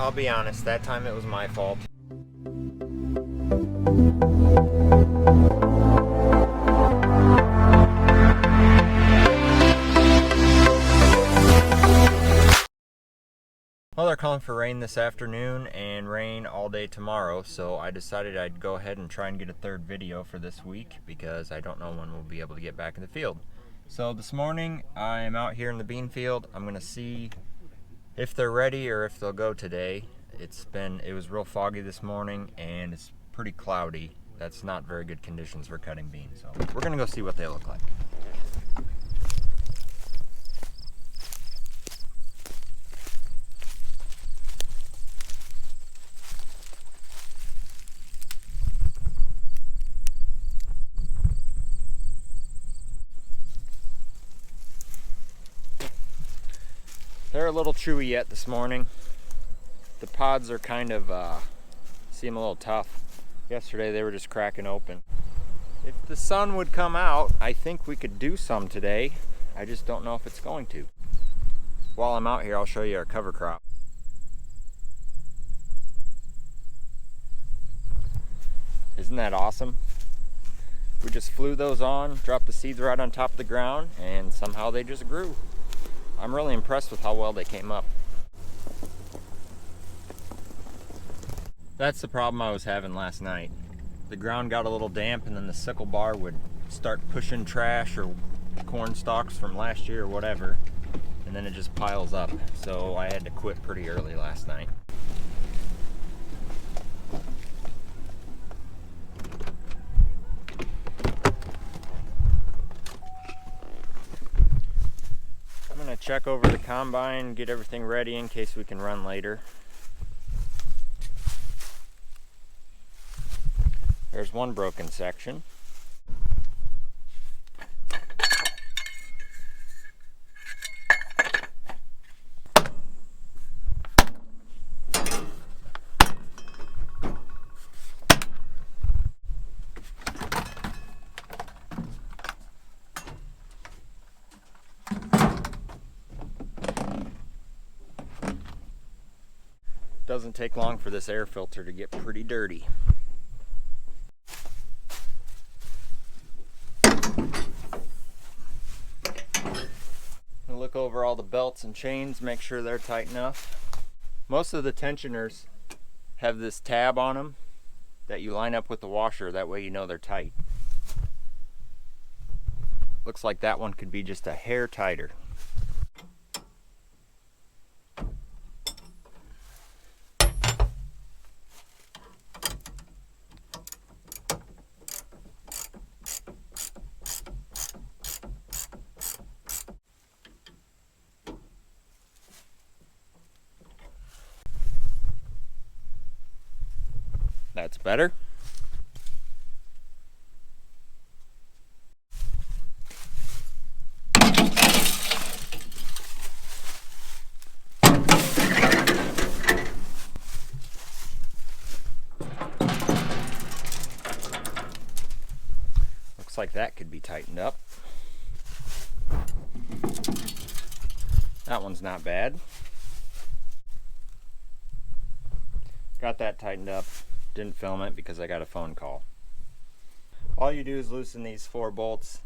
I'll be honest, that time it was my fault. Well, they're calling for rain this afternoon and rain all day tomorrow, so I decided I'd go ahead and try and get a third video for this week because I don't know when we'll be able to get back in the field. So this morning I'm out here in the bean field. I'm gonna see if they're ready or if they'll go today. It was real foggy this morning and it's pretty cloudy. That's not very good conditions for cutting beans. So we're gonna go see what they look like. They're a little chewy yet this morning. The pods are kind of, seem a little tough. Yesterday they were just cracking open. If the sun would come out, I think we could do some today. I just don't know if it's going to. While I'm out here, I'll show you our cover crop. Isn't that awesome? We just flew those on, dropped the seeds right on top of the ground, and somehow they just grew. I'm really impressed with how well they came up. That's the problem I was having last night. The ground got a little damp and then the sickle bar would start pushing trash or corn stalks from last year or whatever, and then it just piles up. So I had to quit pretty early last night. I'm gonna check over the combine, get everything ready in case we can run later. There's one broken section. Doesn't take long for this air filter to get pretty dirty. Look over all the belts and chains, make sure they're tight enough. Most of the tensioners have this tab on them that you line up with the washer, that way you know they're tight. Looks like that one could be just a hair tighter. That's better. Looks like that could be tightened up. That one's not bad. Got that tightened up. Didn't film it because I got a phone call. All you do is loosen these 4 bolts,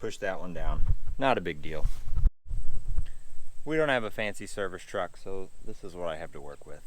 push that one down. Not a big deal. We don't have a fancy service truck, so this is what I have to work with.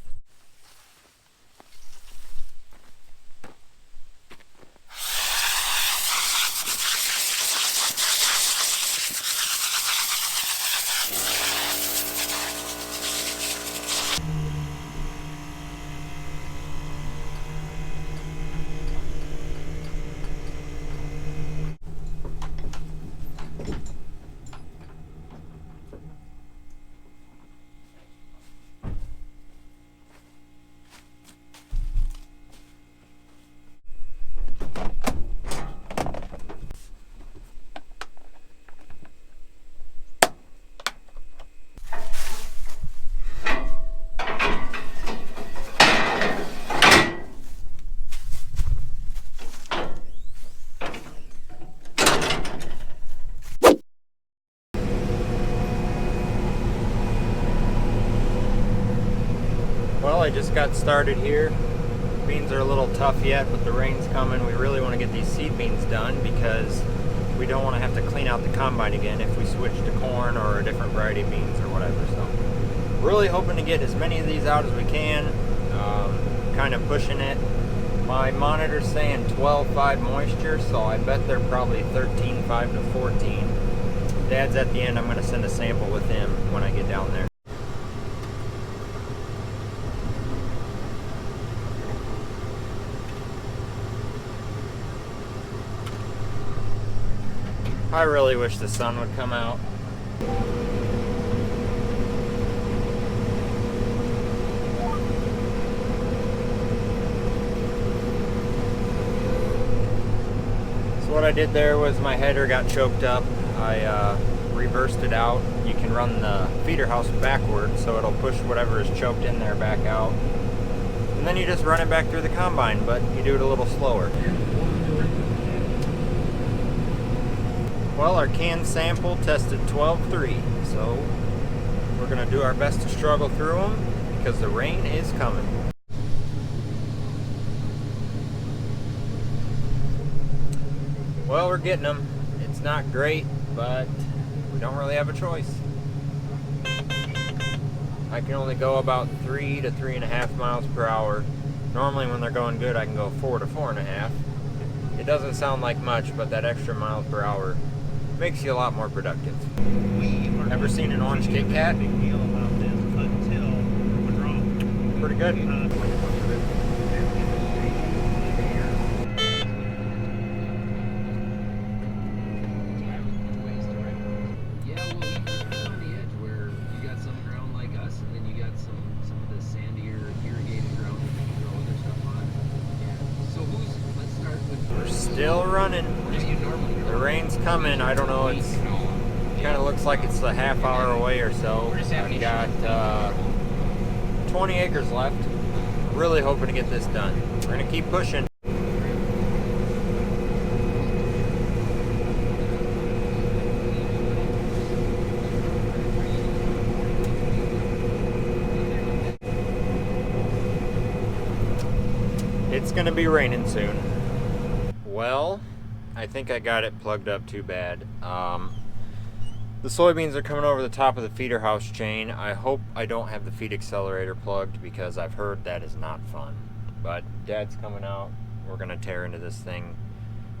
Well, I just got started here. Beans are a little tough yet, but the rain's coming. We really want to get these seed beans done because we don't want to have to clean out the combine again if we switch to corn or a different variety of beans or whatever. So really hoping to get as many of these out as we can. Kind of pushing it. My monitor's saying 12.5 moisture, so I bet they're probably 13.5 to 14. Dad's at the end. I'm going to send a sample with him when I get down there. I really wish the sun would come out. So what I did there was my header got choked up. I reversed it out. You can run the feeder house backwards, so it'll push whatever is choked in there back out. And then you just run it back through the combine, but you do it a little slower. Well, our canned sample tested 12.3, so we're going to do our best to struggle through them because the rain is coming. Well, we're getting them. It's not great, but we don't really have a choice. I can only go about 3 to 3.5 miles per hour. Normally when they're going good, I can go 4 to 4.5. It doesn't sound like much, but that extra miles per hour makes you a lot more productive. Ever seen an orange Kit Kat? Pretty good. We're still running. The rain's coming. I don't know. It's kind of looks like it's a half hour away or so. I've got 20 acres left. Really hoping to get this done. We're gonna keep pushing. It's gonna be raining soon. Well, I think I got it plugged up too bad. The soybeans are coming over the top of the feeder house chain. I hope I don't have the feed accelerator plugged because I've heard that is not fun. But Dad's coming out. We're gonna tear into this thing.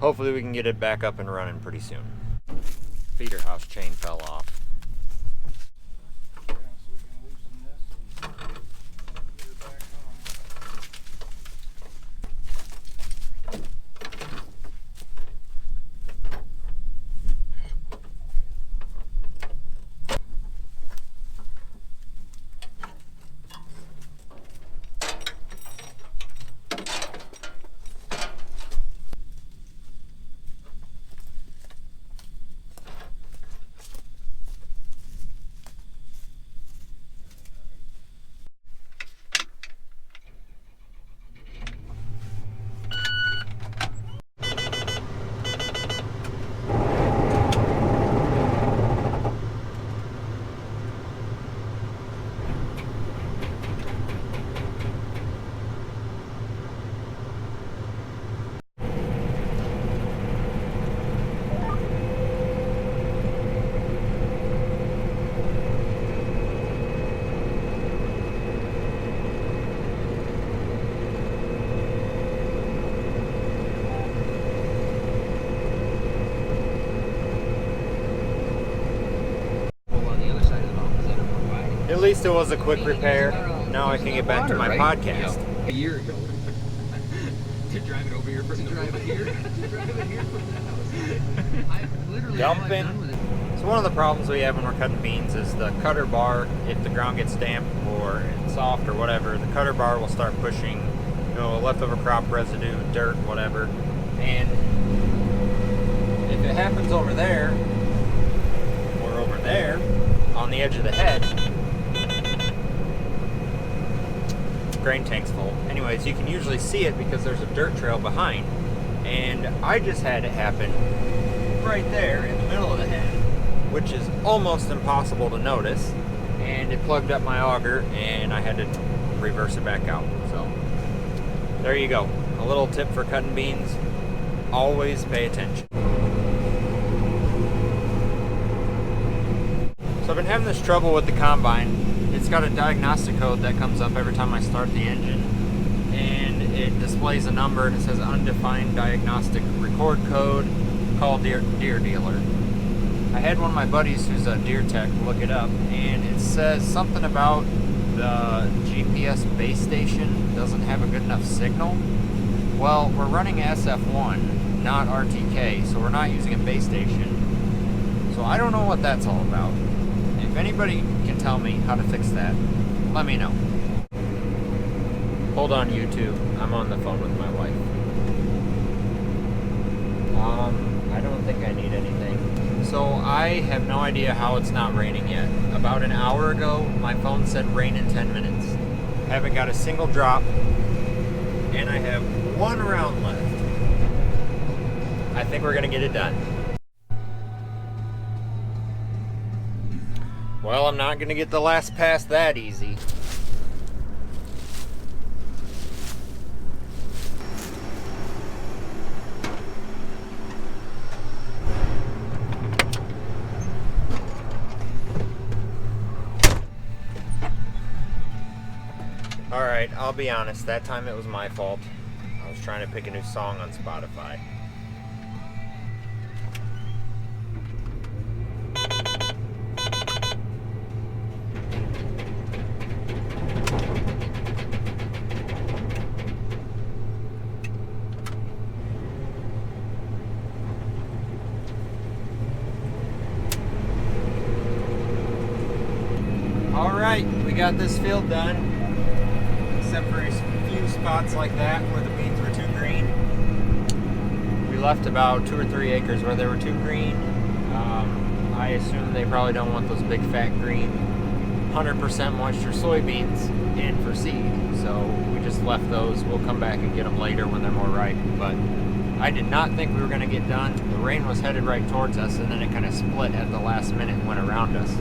Hopefully we can get it back up and running pretty soon. Feeder house chain fell off. At least it was a quick repair. Now I can get back to my podcast. A year ago. To drive it over here from the drive it here. To drive it here from the house. I literally Dumping. So one of the problems we have when we're cutting beans is the cutter bar, if the ground gets damp or it's soft or whatever, the cutter bar will start pushing, you know, leftover crop residue, dirt, whatever. And if it happens over there or over there on the edge of the head, grain tank's full. Anyways, you can usually see it because there's a dirt trail behind. And I just had it happen right there in the middle of the head, which is almost impossible to notice. And it plugged up my auger and I had to reverse it back out. So there you go. A little tip for cutting beans. Always pay attention. So I've been having this trouble with the combine. It's got a diagnostic code that comes up every time I start the engine, and it displays a number and it says undefined diagnostic record code, call Deer Dealer. I had one of my buddies who's a deer tech look it up, and it says something about the GPS base station doesn't have a good enough signal. Well, we're running SF1, not RTK, so we're not using a base station. So I don't know what that's all about. If anybody can tell me how to fix that, let me know. Hold on, YouTube. I'm on the phone with my wife. I don't think I need anything. So I have no idea how it's not raining yet. About an hour ago, my phone said rain in 10 minutes. Haven't got a single drop, and I have one round left. I think we're gonna get it done. Well, I'm not gonna get the last pass that easy. Alright, I'll be honest, that time it was my fault. I was trying to pick a new song on Spotify. Alright, we got this field done. Except for a few spots like that where the beans were too green. We left about 2 or 3 acres where they were too green. I assume they probably don't want those big fat green 100% moisture soybeans in for seed. So we just left those. We'll come back and get them later when they're more ripe. But I did not think we were going to get done. The rain was headed right towards us, and then it kind of split at the last minute and went around us.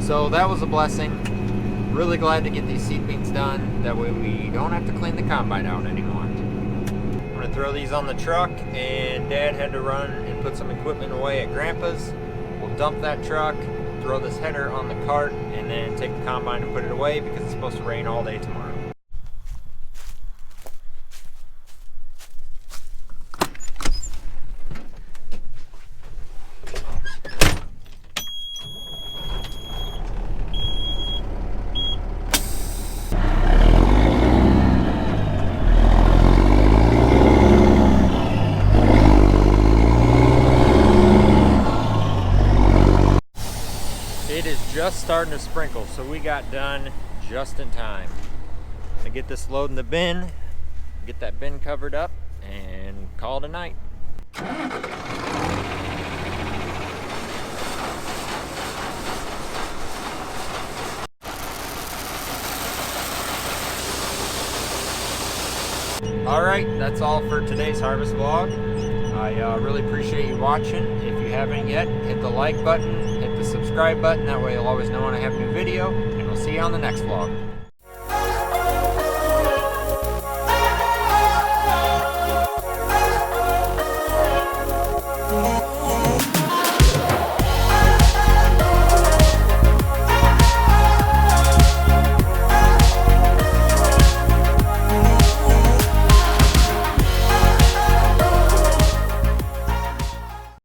So that was a blessing. Really glad to get these seed beans done. That way we don't have to clean the combine out anymore. I'm gonna throw these on the truck, and Dad had to run and put some equipment away at Grandpa's. We'll dump that truck, throw this header on the cart, and then take the combine and put it away because it's supposed to rain all day tomorrow. It is just starting to sprinkle, so we got done just in time. I get this load in the bin, get that bin covered up, and call it a night. Alright, that's all for today's harvest vlog. I really appreciate you watching. If you haven't yet, hit the like button, hit the subscribe button, that way you'll always know when I have a new video, and we'll see you on the next vlog.